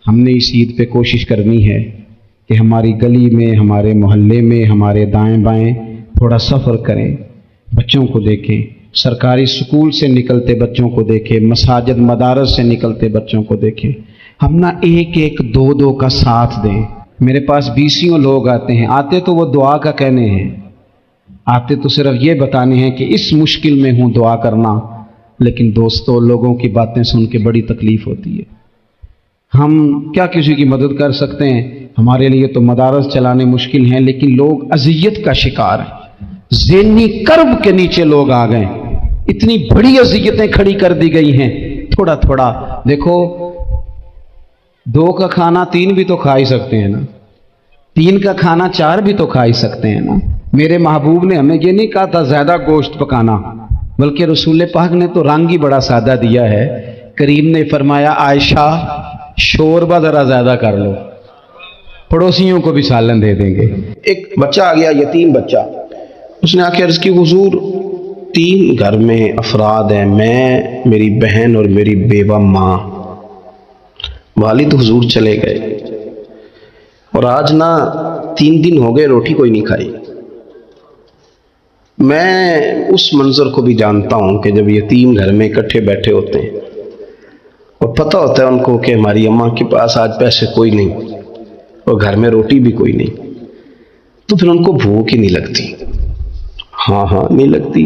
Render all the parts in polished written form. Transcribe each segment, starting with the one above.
ہم نے اس عید پہ کوشش کرنی ہے کہ ہماری گلی میں، ہمارے محلے میں، ہمارے دائیں بائیں تھوڑا سفر کریں، بچوں کو دیکھیں، سرکاری سکول سے نکلتے بچوں کو دیکھیں، مساجد مدارس سے نکلتے بچوں کو دیکھیں۔ ہم نہ ایک ایک دو دو کا ساتھ دیں۔ میرے پاس بیسیوں لوگ آتے ہیں، آتے تو وہ دعا کا کہنے ہیں، آتے تو صرف یہ بتانے ہیں کہ اس مشکل میں ہوں دعا کرنا، لیکن دوستوں لوگوں کی باتیں سن کے بڑی تکلیف ہوتی ہے۔ ہم کیا کسی کی مدد کر سکتے ہیں؟ ہمارے لیے تو مدارس چلانے مشکل ہیں، لیکن لوگ اذیت کا شکار ہیں، ذہنی کرب کے نیچے لوگ آ گئے، اتنی بڑی اذیتیں کھڑی کر دی گئی ہیں۔ تھوڑا تھوڑا دیکھو، 2 کا کھانا 3 بھی تو کھا ہی سکتے ہیں نا، 3 کا کھانا 4 بھی تو کھا ہی سکتے ہیں نا۔ میرے محبوب نے ہمیں یہ نہیں کہا تھا زیادہ گوشت پکانا، بلکہ رسول پاک نے تو رنگ ہی بڑا سادہ دیا ہے۔ کریم نے فرمایا، عائشہ شوربہ ذرا زیادہ کر لو، پڑوسیوں کو بھی سالن دے دیں گے۔ ایک بچہ آ گیا، یتیم بچہ، اس نے آ کے عرض کی، حضور 3 گھر میں افراد ہیں، میں، میری بہن اور میری بیوہ ماں، والد حضور چلے گئے، اور آج نہ 3 دن ہو گئے روٹی کوئی نہیں کھائی۔ میں اس منظر کو بھی جانتا ہوں کہ جب یتیم گھر میں اکٹھے بیٹھے ہوتے ہیں اور پتہ ہوتا ہے ان کو کہ ہماری اماں کے پاس آج پیسے کوئی نہیں اور گھر میں روٹی بھی کوئی نہیں، تو پھر ان کو بھوک ہی نہیں لگتی۔ ہاں نہیں لگتی۔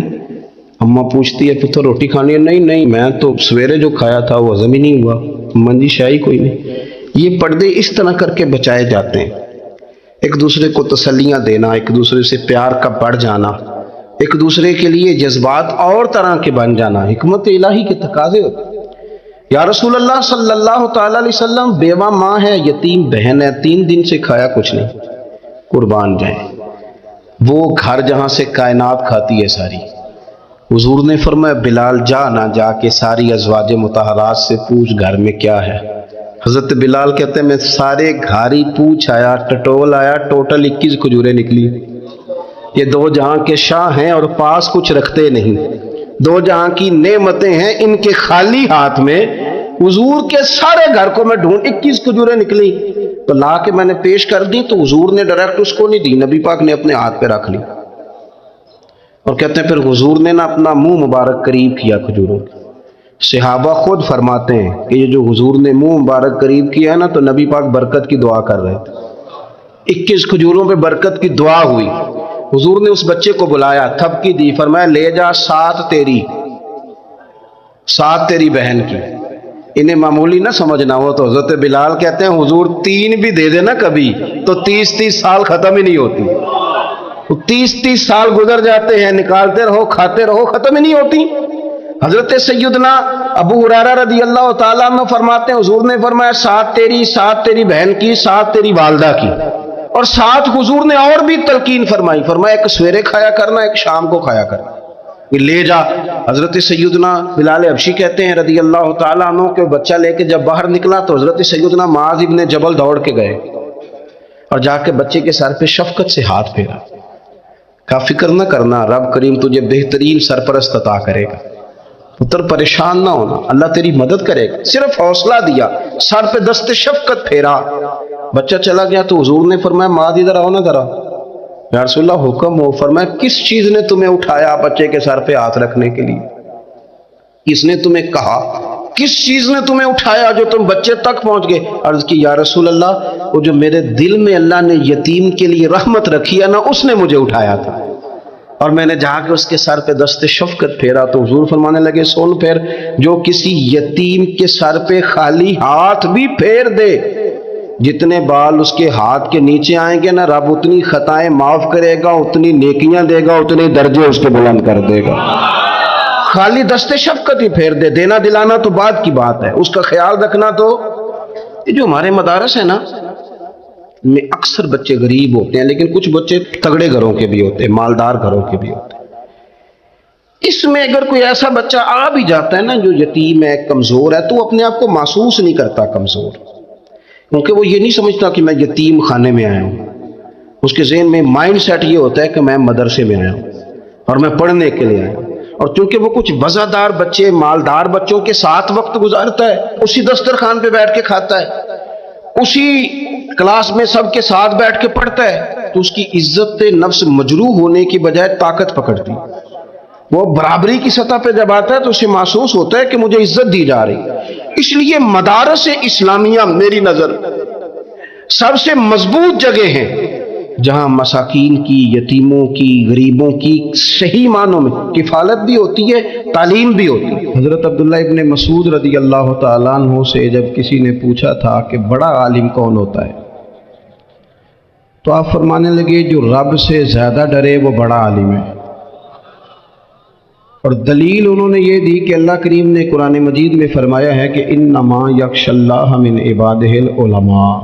اماں پوچھتی ہے پتر روٹی کھانی ہے؟ نہیں، میں تو سویرے جو کھایا تھا وہ ہضم ہی نہیں ہوا، اماں جی شاہی کوئی نہیں۔ یہ پردے اس طرح کر کے بچائے جاتے ہیں، ایک دوسرے کو تسلیاں دینا، ایک دوسرے سے پیار کا بڑھ جانا، ایک دوسرے کے لیے جذبات اور طرح کے بن جانا، حکمت الہی کے تقاضے ہوتے ہیں۔ یا رسول اللہ صلی اللہ تعالی علیہ وسلم، بیوہ ماں ہے، یتیم بہن ہے، 3 دن سے کھایا کچھ نہیں، قربان جائیں۔ وہ گھر جہاں سے کائنات کھاتی ہے ساری، حضور نے فرمایا بلال جا کے ساری ازواج مطہرات سے پوچھ گھر میں کیا ہے۔ حضرت بلال کہتے ہیں میں سارے گھاری پوچھ آیا، ٹٹول آیا، ٹوٹل 21 کھجوریں نکلی۔ یہ 2 جہاں کے شاہ ہیں اور پاس کچھ رکھتے نہیں، 2 جہاں کی نعمتیں ہیں، ان کے خالی ہاتھ میں حضور کے سارے گھر کو میں ڈھونڈ 21 کھجوریں نکلی تو لا کے میں نے پیش کر دی، تو حضور نے ڈائریکٹ اس کو نہیں دی، نبی پاک نے اپنے ہاتھ پہ رکھ لی، اور کہتے ہیں پھر حضور نے نا اپنا منہ مبارک قریب کیا کھجوروں کے۔ صحابہ خود فرماتے ہیں کہ یہ جو حضور نے منہ مبارک قریب کیا ہے نا، تو نبی پاک برکت کی دعا کر رہے تھے، 21 کھجوروں پہ برکت کی دعا ہوئی۔ حضور نے اس بچے کو بلایا، تھپکی دی، فرمایا لے جا 7 تیری بہن کی۔ انہیں معمولی نہ سمجھنا ہو تو حضرت بلال کہتے ہیں حضور 3 بھی دے دینا کبھی تو 30 سال ختم ہی نہیں ہوتی، 30 سال گزر جاتے ہیں، نکالتے رہو کھاتے رہو، ختم ہی نہیں ہوتی۔ حضرت سیدنا ابو ہریرہ رضی اللہ تعالیٰ عنہ فرماتے ہیں حضور نے فرمایا 7 تیری، 7 تیری بہن کی، 7 تیری والدہ کی، اور 7 حضور نے اور بھی تلقین فرمائی، فرمایا ایک سویرے کھایا کرنا، ایک شام کو کھایا کرنا، لے جا۔ حضرت سیدنا بلال حبشی کہتے ہیں رضی اللہ تعالیٰ عنہ کہ بچہ لے کے جب باہر نکلا تو حضرت سیدنا معاذ ابن جبل دوڑ کے گئے اور جا کے بچے کے سر پہ شفقت سے ہاتھ پھیرا، کہا فکر نہ کرنا، رب کریم تجھے بہترین سرپرست عطا کرے گا، پتر پریشان نہ ہونا، اللہ تیری مدد کرے گا۔ صرف حوصلہ دیا، سر پہ دست شفقت پھیرا، بچہ چلا گیا تو حضور نے فرمایا معاذ ادھر آؤ نا ذرا۔ یا رسول اللہ حکم ہو۔ فرمایا کس چیز نے تمہیں اٹھایا بچے کے سر پہ ہاتھ رکھنے کے لیے؟ کس نے تمہیں کہا؟ کس چیز نے تمہیں اٹھایا جو تم بچے تک پہنچ گئے؟ عرض کی یا رسول اللہ وہ جو میرے دل میں اللہ نے یتیم کے لیے رحمت رکھی ہے نا، اس نے مجھے اٹھایا تھا، اور میں نے جا کے اس کے سر پہ دست شفقت پھیرا تو حضور فرمانے لگے سن پھر، جو کسی یتیم کے سر پہ خالی ہاتھ بھی پھیر دے، جتنے بال اس کے ہاتھ کے نیچے آئیں گے نا، رب اتنی خطائیں معاف کرے گا، اتنی نیکیاں دے گا، اتنے درجے اس کے بلند کر دے گا۔ خالی دست شفقت ہی پھیر دے، دینا دلانا تو بعد کی بات ہے، اس کا خیال رکھنا تو۔ یہ جو ہمارے مدارس ہیں نا، میں اکثر بچے غریب ہوتے ہیں، لیکن کچھ بچے تگڑے گھروں کے بھی ہوتے ہیں، مالدار گھروں کے بھی ہوتے ہیں۔ اس میں اگر کوئی ایسا بچہ آ بھی جاتا ہے نا جو یتیم ہے، کمزور ہے، تو وہ اپنے آپ کو محسوس نہیں کرتا کمزور، کیونکہ وہ یہ نہیں سمجھتا کہ میں یتیم خانے میں آیا ہوں۔ اس کے ذہن میں مائنڈ سیٹ یہ ہوتا ہے کہ میں مدرسے میں آیا ہوں اور میں پڑھنے کے لیے آیا ہوں۔ اور چونکہ وہ کچھ وزادار بچے مالدار بچوں کے ساتھ وقت گزارتا ہے، اسی دسترخوان پہ بیٹھ کے کھاتا ہے، اسی کلاس میں سب کے ساتھ بیٹھ کے پڑھتا ہے، تو اس کی عزت نفس مجروح ہونے کی بجائے طاقت پکڑتی، وہ برابری کی سطح پہ جب آتا ہے تو اسے محسوس ہوتا ہے کہ مجھے عزت دی جا رہی۔ اس لیے مدارس اسلامیہ میری نظر سب سے مضبوط جگہ ہیں جہاں مساکین کی، یتیموں کی، غریبوں کی صحیح معنوں میں کفالت بھی ہوتی ہے، تعلیم بھی ہوتی ہے۔ حضرت عبداللہ ابن مسعود رضی اللہ تعالیٰ عنہ سے جب کسی نے پوچھا تھا کہ بڑا عالم کون ہوتا ہے، تو آپ فرمانے لگے جو رب سے زیادہ ڈرے وہ بڑا عالم ہے۔ اور دلیل انہوں نے یہ دی کہ اللہ کریم نے قرآن مجید میں فرمایا ہے کہ انما یخشی اللہ من عبادہ العلماء،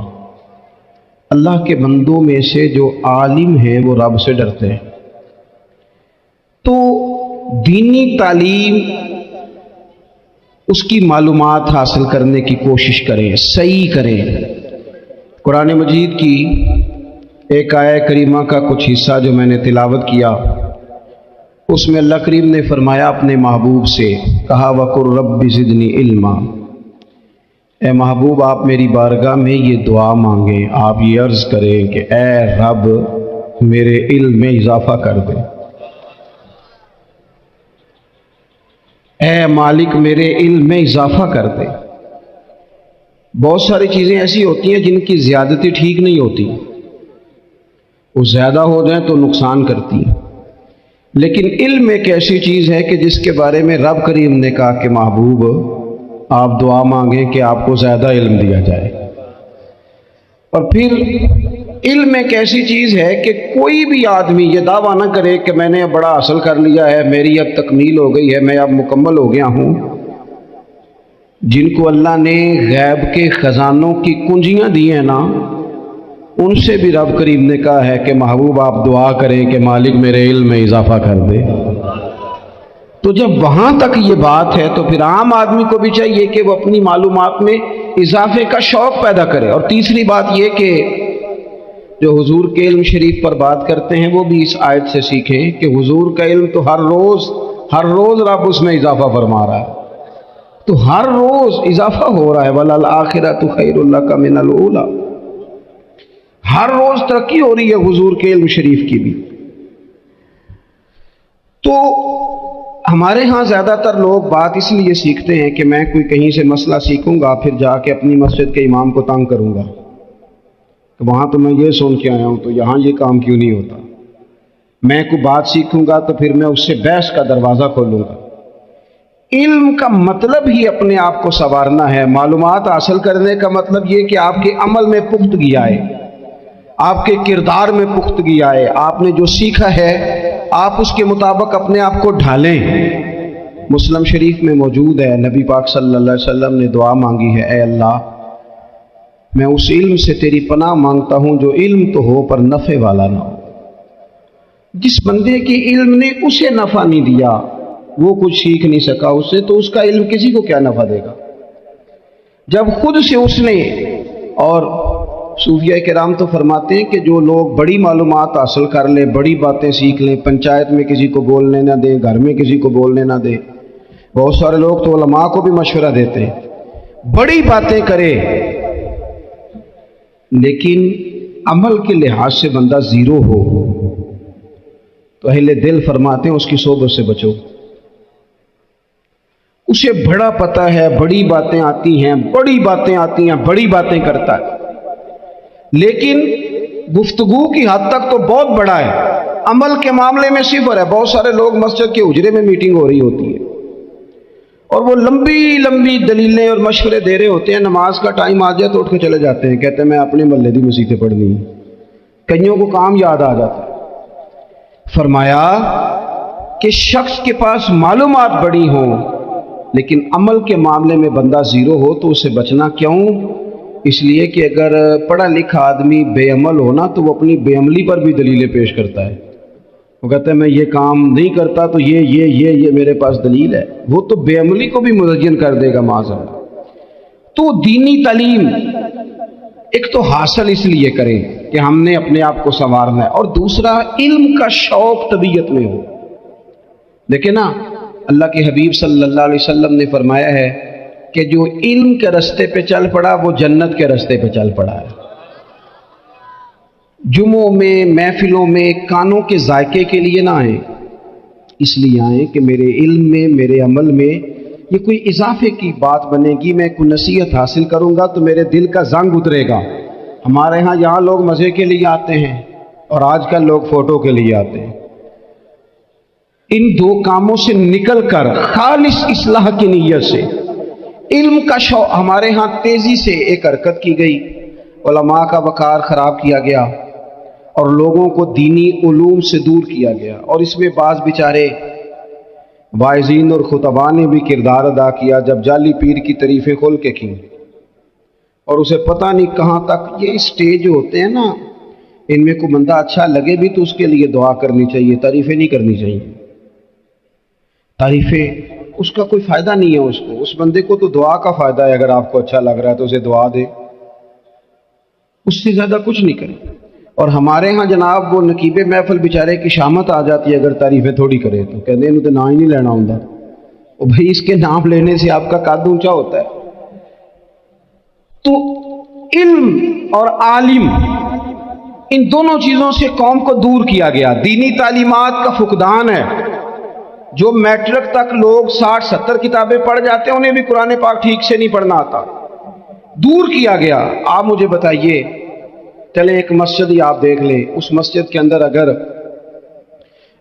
اللہ کے بندوں میں سے جو عالم ہیں وہ رب سے ڈرتے ہیں۔ تو دینی تعلیم، اس کی معلومات حاصل کرنے کی کوشش کریں، صحیح کریں۔ قرآن مجید کی ایک آیہ کریمہ کا کچھ حصہ جو میں نے تلاوت کیا، اس میں اللہ کریم نے فرمایا اپنے محبوب سے، کہا وَقُلْ رَبِّ زِدْنِی عِلْمًا، اے محبوب آپ میری بارگاہ میں یہ دعا مانگیں، آپ یہ عرض کریں کہ اے رب میرے علم میں اضافہ کر دے، اے مالک میرے علم میں اضافہ کر دے۔ بہت ساری چیزیں ایسی ہوتی ہیں جن کی زیادتی ٹھیک نہیں ہوتی، وہ زیادہ ہو جائیں تو نقصان کرتی ہیں، لیکن علم ایک ایسی چیز ہے کہ جس کے بارے میں رب کریم نے کہا کہ محبوب آپ دعا مانگیں کہ آپ کو زیادہ علم دیا جائے۔ اور پھر علم ایک ایسی چیز ہے کہ کوئی بھی آدمی یہ دعویٰ نہ کرے کہ میں نے اب بڑا حاصل کر لیا ہے، میری اب تکمیل ہو گئی ہے، میں اب مکمل ہو گیا ہوں۔ جن کو اللہ نے غیب کے خزانوں کی کنجیاں دی ہیں نا، ان سے بھی رب کریم نے کہا ہے کہ محبوب آپ دعا کریں کہ مالک میرے علم میں اضافہ کر دے۔ تو جب وہاں تک یہ بات ہے تو پھر عام آدمی کو بھی چاہیے کہ وہ اپنی معلومات میں اضافے کا شوق پیدا کرے۔ اور تیسری بات یہ کہ جو حضور کے علم شریف پر بات کرتے ہیں وہ بھی اس آیت سے سیکھیں کہ حضور کا علم تو ہر روز رب اس میں اضافہ فرما رہا ہے، تو ہر روز اضافہ ہو رہا ہے۔ وَلَلْآخِرَةُ خَيْرٌ لَكَ مِنَ الْأُولَىٰ، ہر روز ترقی ہو رہی ہے حضور کے علم شریف کی بھی۔ تو ہمارے ہاں زیادہ تر لوگ بات اس لیے سیکھتے ہیں کہ میں کوئی کہیں سے مسئلہ سیکھوں گا پھر جا کے اپنی مسجد کے امام کو تنگ کروں گا کہ وہاں تو میں یہ سن کے آیا ہوں تو یہاں یہ کام کیوں نہیں ہوتا۔ میں کوئی بات سیکھوں گا تو پھر میں اس سے بحث کا دروازہ کھولوں گا۔ علم کا مطلب ہی اپنے آپ کو سنوارنا ہے، معلومات حاصل کرنے کا مطلب یہ کہ آپ کے عمل میں پختگی آئے، آپ کے کردار میں پختگی آئے، آپ نے جو سیکھا ہے آپ اس کے مطابق اپنے آپ کو ڈھالیں۔ مسلم شریف میں موجود ہے، نبی پاک صلی اللہ علیہ وسلم نے دعا مانگی ہے، اے اللہ میں اس علم سے تیری پناہ مانگتا ہوں جو علم تو ہو پر نفع والا نہ ہو۔ جس بندے کے علم نے اسے نفع نہیں دیا، وہ کچھ سیکھ نہیں سکا اس سے، تو اس کا علم کسی کو کیا نفع دے گا جب خود سے اس نے۔ اور صوفیہ کرام تو فرماتے ہیں کہ جو لوگ بڑی معلومات حاصل کر لیں، بڑی باتیں سیکھ لیں، پنچایت میں کسی کو بولنے نہ دیں، گھر میں کسی کو بولنے نہ دیں، بہت سارے لوگ تو علماء کو بھی مشورہ دیتے ہیں، بڑی باتیں کرے لیکن عمل کے لحاظ سے بندہ زیرو ہو تو اہل دل فرماتے ہیں اس کی صحبت سے بچو۔ اسے بڑا پتہ ہے، بڑی باتیں آتی ہیں، بڑی باتیں کرتا ہے، لیکن گفتگو کی حد تک تو بہت بڑا ہے، عمل کے معاملے میں صفر ہے۔ بہت سارے لوگ مسجد کے حجرے میں میٹنگ ہو رہی ہوتی ہے اور وہ لمبی دلیلیں اور مشورے دے رہے ہوتے ہیں، نماز کا ٹائم آ جائے تو اٹھ کے چلے جاتے ہیں، کہتے ہیں میں اپنے محلے دی مسیتیں پڑھنی ہیں۔ کئیوں کو کام یاد آ جاتا ہے۔ فرمایا کہ شخص کے پاس معلومات بڑی ہوں لیکن عمل کے معاملے میں بندہ زیرو ہو تو اسے بچنا کیوں؟ اس لیے کہ اگر پڑھا لکھا آدمی بے عمل ہونا تو وہ اپنی بے عملی پر بھی دلیلیں پیش کرتا ہے، وہ کہتا ہے میں یہ کام نہیں کرتا تو یہ میرے پاس دلیل ہے، وہ تو بے عملی کو بھی مزین کر دے گا معاذ اللہ۔ تو دینی تعلیم ایک تو حاصل اس لیے کریں کہ ہم نے اپنے آپ کو سنوارنا ہے، اور دوسرا علم کا شوق طبیعت میں ہو۔ دیکھیں نا، اللہ کے حبیب صلی اللہ علیہ وسلم نے فرمایا ہے کہ جو علم کے رستے پہ چل پڑا وہ جنت کے رستے پہ چل پڑا ہے۔ جمعوں میں، محفلوں میں کانوں کے ذائقے کے لیے نہ آئیں، اس لیے آئیں کہ میرے علم میں، میرے عمل میں یہ کوئی اضافے کی بات بنے گی، میں کوئی نصیحت حاصل کروں گا تو میرے دل کا زنگ اترے گا۔ ہمارے ہاں یہاں لوگ مزے کے لیے آتے ہیں اور آج کل لوگ فوٹو کے لیے آتے ہیں۔ ان دو کاموں سے نکل کر خالص اصلاح کی نیت سے علم کا شوق ہمارے ہاں تیزی سے ایک حرکت کی گئی، علماء کا وقار خراب کیا گیا اور لوگوں کو دینی علوم سے دور کیا گیا، اور اس میں بعض بیچارے واعظین اور خطباء نے بھی کردار ادا کیا جب جعلی پیر کی تعریفیں کھول کے کی، اور اسے پتہ نہیں کہاں تک یہ اسٹیج ہوتے ہیں نا، ان میں کوئی بندہ اچھا لگے بھی تو اس کے لیے دعا کرنی چاہیے، تعریفیں نہیں کرنی چاہیے۔ تعریفیں اس کا کوئی فائدہ نہیں ہے، اس بندے کو تو دعا کا فائدہ ہے، اگر آپ کو اچھا لگ رہا ہے تو اسے دعا دے، اس سے زیادہ کچھ نہیں کرے۔ اور ہمارے ہاں جناب وہ نقیب محفل بیچارے کی شامت آ جاتی ہے اگر تعریفیں تھوڑی کرے تو، کہتے ہیں انہوں تو نام ہی نہیں لینا ہوں، اور بھائی اس کے نام لینے سے آپ کا قد اونچا ہوتا ہے۔ تو علم اور عالم ان دونوں چیزوں سے قوم کو دور کیا گیا، دینی تعلیمات کا فقدان ہے۔ جو میٹرک تک لوگ 60-70 کتابیں پڑھ جاتے ہیں انہیں بھی قرآن پاک ٹھیک سے نہیں پڑھنا آتا، دور کیا گیا۔ آپ مجھے بتائیے، چلے ایک مسجد ہی آپ دیکھ لیں، اس مسجد کے اندر اگر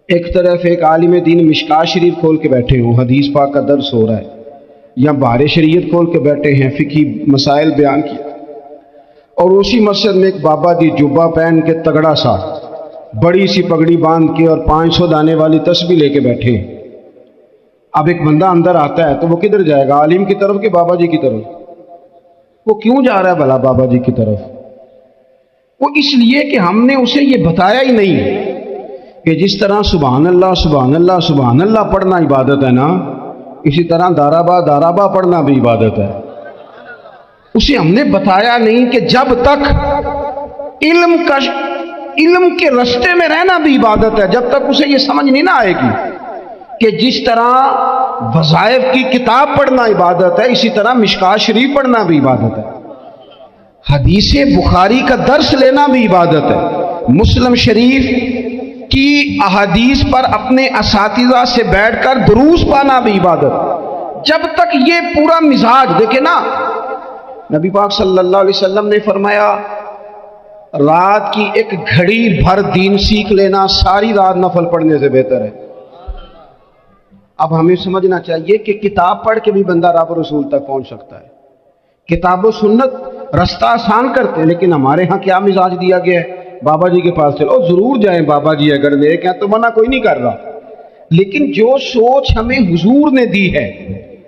ایک طرف ایک عالم دین مشکات شریف کھول کے بیٹھے ہوں، حدیث پاک کا درس ہو رہا ہے، یا بہار شریعت کھول کے بیٹھے ہیں، فقہی مسائل بیان کیا، اور اسی مسجد میں ایک بابا جی جبہ پہن کے تگڑا سا بڑی سی پگڑی باندھ کے اور 500 دانے والی تسبیح لے کے بیٹھے، اب ایک بندہ اندر آتا ہے تو وہ کدھر جائے گا، عالم کی طرف کہ بابا جی کی طرف؟ وہ کیوں جا رہا ہے بھلا بابا جی کی طرف؟ وہ اس لیے کہ ہم نے اسے یہ بتایا ہی نہیں کہ جس طرح سبحان اللہ سبحان اللہ سبحان اللہ پڑھنا عبادت ہے نا، اسی طرح دارابا پڑھنا بھی عبادت ہے۔ اسے ہم نے بتایا نہیں کہ جب تک علم کے رستے میں رہنا بھی عبادت ہے، جب تک اسے یہ سمجھ نہیں نہ آئے گی کہ جس طرح وظائف کی کتاب پڑھنا عبادت ہے اسی طرح مشکات شریف پڑھنا بھی عبادت ہے، حدیث بخاری کا درس لینا بھی عبادت ہے، مسلم شریف کی احادیث پر اپنے اساتذہ سے بیٹھ کر دروس پانا بھی عبادت ہے۔ جب تک یہ پورا مزاج دیکھیں نا، نبی پاک صلی اللہ علیہ وسلم نے فرمایا رات کی ایک گھڑی بھر دین سیکھ لینا ساری رات نفل پڑھنے سے بہتر ہے۔ اب ہمیں سمجھنا چاہیے کہ کتاب پڑھ کے بھی بندہ رب رسول تک پہنچ سکتا ہے، کتاب و سنت رستہ آسان کرتے ہیں، لیکن ہمارے ہاں کیا مزاج دیا گیا ہے، بابا جی کے پاس چلو، ضرور جائیں بابا جی اگر نیک ہیں تو منع کوئی نہیں کر رہا، لیکن جو سوچ ہمیں حضور نے دی ہے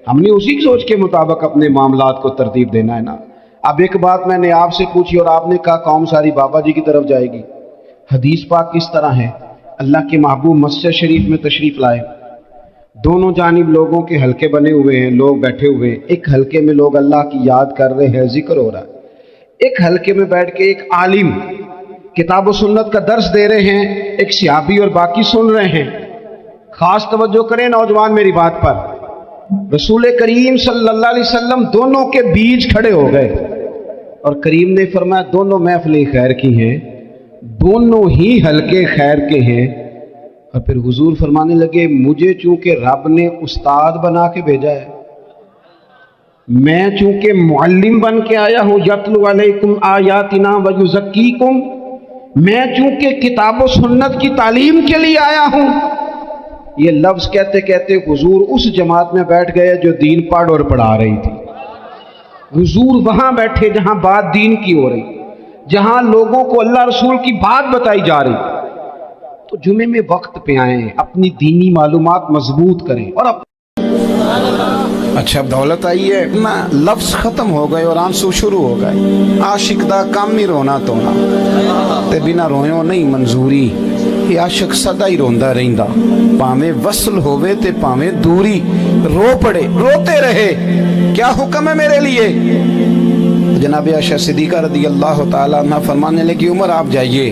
ہم نے اسی سوچ کے مطابق اپنے معاملات کو ترتیب دینا ہے نا۔ اب ایک بات میں نے آپ سے پوچھی اور آپ نے کہا قوم ساری بابا جی کی طرف جائے گی، حدیث پاک کس طرح ہے؟ اللہ کے محبوب مسجد شریف میں تشریف لائے، دونوں جانب لوگوں کے حلقے بنے ہوئے ہیں، لوگ بیٹھے ہوئے ہیں، ایک حلقے میں لوگ اللہ کی یاد کر رہے ہیں، ذکر ہو رہا ہے، ایک حلقے میں بیٹھ کے ایک عالم کتاب و سنت کا درس دے رہے ہیں، ایک صحابی اور باقی سن رہے ہیں۔ خاص توجہ کریں نوجوان میری بات پر، رسول کریم صلی اللہ علیہ وسلم دونوں کے بیچ کھڑے ہو گئے اور کریم نے فرمایا دونوں محفلیں خیر کی ہیں، دونوں ہی حلقے خیر کے ہیں، اور پھر حضور فرمانے لگے مجھے چونکہ رب نے استاد بنا کے بھیجا ہے، میں چونکہ معلم بن کے آیا ہوں، یتلو علیکم آیاتنا ویزکیکم، میں چونکہ کتاب و سنت کی تعلیم کے لیے آیا ہوں۔ یہ لفظ کہتے کہتے حضور اس جماعت میں بیٹھ گئے جو دین پڑھ اور پڑھا رہی تھی، حضور وہاں بیٹھے جہاں بات دین کی ہو رہی، جہاں لوگوں کو اللہ رسول کی بات بتائی جا رہی۔ تو جمعے میں وقت پہ آئیں، اپنی دینی معلومات مضبوط کریں، اور اچھا دولت آئی ہے نا، لفظ ختم ہو گئے اور آنسو شروع ہو گئے، عاشق دا کام ہی رونا تونا تے بنا رویوں نہیں منظوری، یہ عاشق سدا ہی روندا رہندا، پاویں وصل ہوئے تے پاویں دوری، رو پڑے روتے رہے، کیا حکم ہے میرے لیے؟ جناب عائشہ صدیقہ رضی اللہ تعالیٰ عنہ فرمانے لگی عمر آپ جائیے،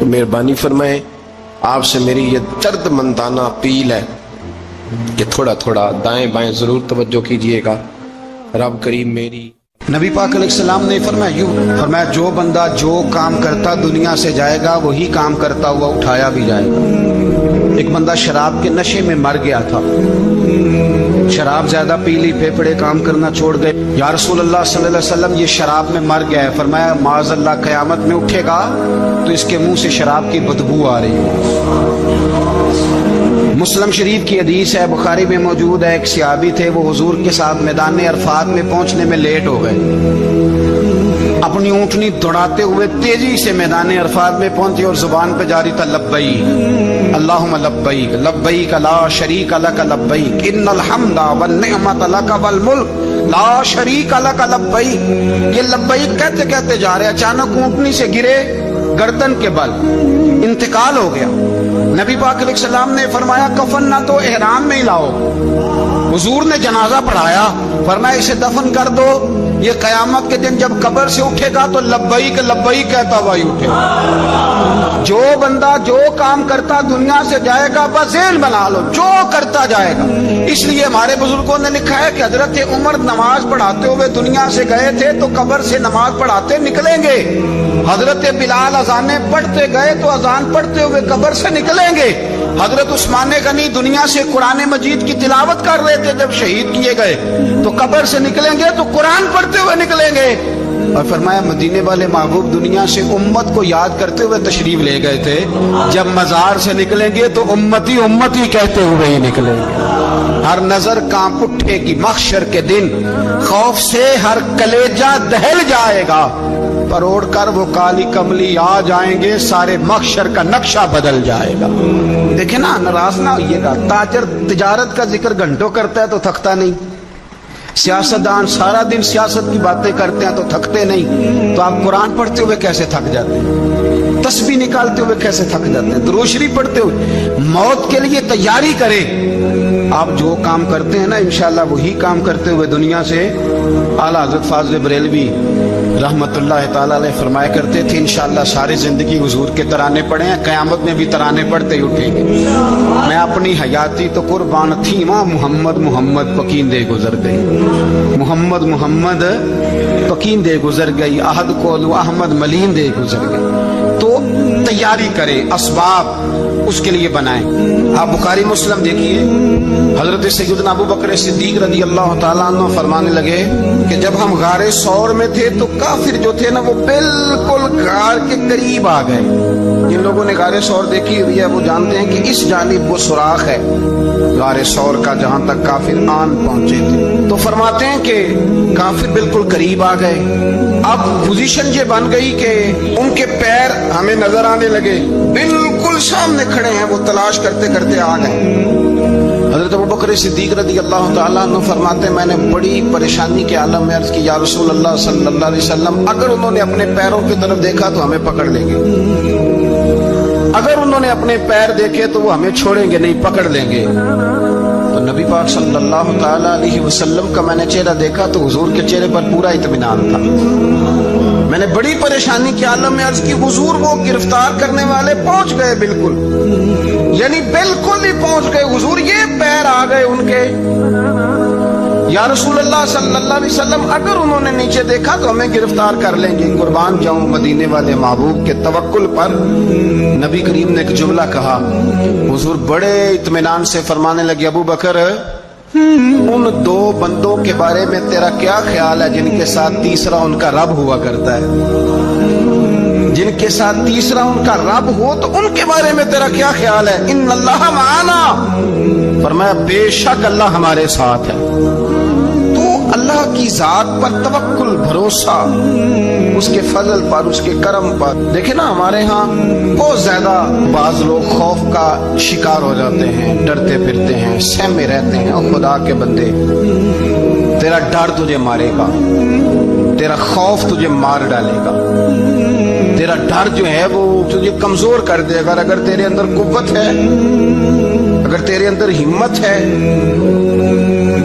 تو مہربانی فرمائیں آپ سے میری یہ دردمندانہ اپیل ہے کہ تھوڑا تھوڑا دائیں بائیں ضرور توجہ کیجئے گا. رب کریم میری نبی پاک علیہ السلام نے فرمایا جو بندہ جو کام کرتا دنیا سے جائے گا وہی کام کرتا ہوا اٹھایا بھی جائے گا. ایک بندہ شراب کے نشے میں مر گیا تھا, شراب زیادہ پی لی, پھیپھڑے کام کرنا چھوڑ گئے. یا رسول اللہ صلی اللہ علیہ وسلم یہ شراب میں مر گیا ہے. فرمایا معاذ اللہ قیامت میں اٹھے گا تو اس کے منہ سے شراب کی بدبو آ رہی ہے. مسلم شریف کی حدیث ہے, بخاری میں موجود ہے. ایک صحابی تھے, وہ حضور کے ساتھ میدان عرفات میں پہنچنے میں لیٹ ہو گئے. اپنی اونٹنی دوڑاتے ہوئے تیزی سے میدان عرفات میں پہنچے اور زبان پہ جاری تھا لبیک اللہم لبیک لبیک لا شریک لک لبیک ان الحمد والنعمت لک والملک لا شریک لک لبیک. یہ لبیک کہتے کہتے جا رہے, اچانک اونٹنی سے گرے, گردن کے بل انتقال ہو گیا. نبی پاک علیہ السلام نے فرمایا کفن نہ تو احرام میں ہی لاؤ. حضور نے جنازہ پڑھایا, فرمایا اسے دفن کر دو, یہ قیامت کے دن جب قبر سے اٹھے گا تو لبیک لبیک کہتا ہوا ہی اٹھے گا. جو بندہ جو کام کرتا دنیا سے جائے گا, بس ذہن بنا لو جو کرتا جائے گا. اس لیے ہمارے بزرگوں نے لکھا ہے کہ حضرت عمر نماز پڑھاتے ہوئے دنیا سے گئے تھے تو قبر سے نماز پڑھاتے نکلیں گے. حضرت بلال اذانیں پڑھتے گئے تو اذان پڑھتے ہوئے قبر سے نکلیں گے. حضرت عثمان غنی دنیا سے قرآن مجید کی تلاوت کر رہے تھے, جب شہید کیے گئے تو قبر سے نکلیں گے تو قرآن پڑھتے ہوئے نکلیں گے. اور فرمایا مدینے والے محبوب دنیا سے امت کو یاد کرتے ہوئے تشریف لے گئے تھے, جب مزار سے نکلیں گے تو امتی امتی کہتے ہوئے ہی نکلیں گے. ہر نظر کانپ اٹھے گی محشر کے دن, خوف سے ہر کلیجہ دہل جائے گا, پروڑ کر وہ کالی کملی آ جائیں گے, سارے محشر کا نقشہ بدل جائے گا. دیکھیں نا, ناراض نہ ہوئیے گا. تاجر تجارت کا ذکر گھنٹوں کرتا ہے تو تھکتا نہیں, سیاستدان سارا دن سیاست کی باتیں کرتے ہیں تو تھکتے نہیں, تو آپ قرآن پڑھتے ہوئے کیسے تھک جاتے ہیں, تسبیح نکالتے ہوئے کیسے تھک جاتے ہیں, درود شریف پڑھتے ہوئے. موت کے لیے تیاری کریں. آپ جو کام کرتے ہیں نا انشاءاللہ وہی کام کرتے ہوئے دنیا سے. اعلیٰ حضرت فاضل بریلوی رحمت اللہ تعالیٰ علیہ فرمایا کرتے تھے انشاءاللہ ساری زندگی حضور کے ترانے پڑھے ہیں, قیامت میں بھی ترانے پڑھتے ہی اٹھیں گے. میں اپنی حیاتی تو قربان تھی ماں, محمد محمد پکیندے گزر گئی, محمد محمد پکیندے گزر گئی, احد کولو احمد ملیندے گزر گئی. تو تیاری کریں, اسباب اس کے لیے بنائیں. آپ بخاری مسلم دیکھیے, حضرت سیدنا ابو بکر صدیق رضی اللہ تعالیٰ عنہ فرمانے لگے کہ جب ہم غار ثور میں تھے تو کافر جو تھے نا وہ بالکل غار کے قریب آ گئے. جن لوگوں نے غار ثور دیکھی ہوئی ہے وہ جانتے ہیں کہ اس جانب وہ سوراخ ہے غار ثور کا جہاں تک کافر آن پہنچے تھے. تو فرماتے ہیں کہ کافر بالکل قریب آ گئے. اب پوزیشن یہ بن گئی کہ ان کے پیر ہمیں نظر آنے لگے, بالکل سامنے کھڑے ہیں, وہ تلاش کرتے کرتے آ گئے. حضرت ابوبکر صدیق رضی اللہ تعالیٰ عنہ فرماتے ہیں میں نے بڑی پریشانی کے عالم میں عرض کی یا رسول اللہ صلی اللہ علیہ وسلم, اگر انہوں نے اپنے پیروں کی طرف دیکھا تو ہمیں پکڑ لیں گے, اگر انہوں نے اپنے پیر دیکھے تو وہ ہمیں چھوڑیں گے نہیں, پکڑ لیں گے. تو نبی پاک صلی اللہ تعالیٰ علیہ وسلم کا میں نے چہرہ دیکھا تو حضور کے چہرے پر پورا اطمینان تھا. میں نے بڑی پریشانی کے عالم میں عرض کی حضور وہ گرفتار کرنے والے پہنچ گئے, بالکل یعنی بالکل ہی پہنچ گئے حضور, یہ پیر آ گئے ان کے. یا رسول اللہ صلی اللہ علیہ وسلم اگر انہوں نے نیچے دیکھا تو ہمیں گرفتار کر لیں گے. قربان جاؤں مدینے والے محبوب کے توکل پر. نبی کریم نے ایک جملہ کہا, حضور بڑے اطمینان سے فرمانے لگے ابو بکر ان دو بندوں کے بارے میں تیرا کیا خیال ہے جن کے ساتھ تیسرا ان کا رب ہوا کرتا ہے, جن کے ساتھ تیسرا ان کا رب ہو تو ان کے بارے میں تیرا کیا خیال ہے. ان اللہ معانا, فرمایا بے شک اللہ ہمارے ساتھ ہے. تو اللہ کی ذات پر توکل, بھروسہ اس کے فضل پر, اس کے کرم پر. دیکھیں نا ہمارے ہاں بہت زیادہ بعض لوگ خوف کا شکار ہو جاتے ہیں, ڈرتے پھرتے ہیں, سہمے رہتے ہیں. اور خدا کے بندے تیرا ڈر تجھے مارے گا, تیرا خوف تجھے مار ڈالے گا, تیرا ڈر جو ہے وہ تجھے کمزور کر دے گا. اگر تیرے اندر قوت ہے, اگر تیرے اندر ہمت ہے.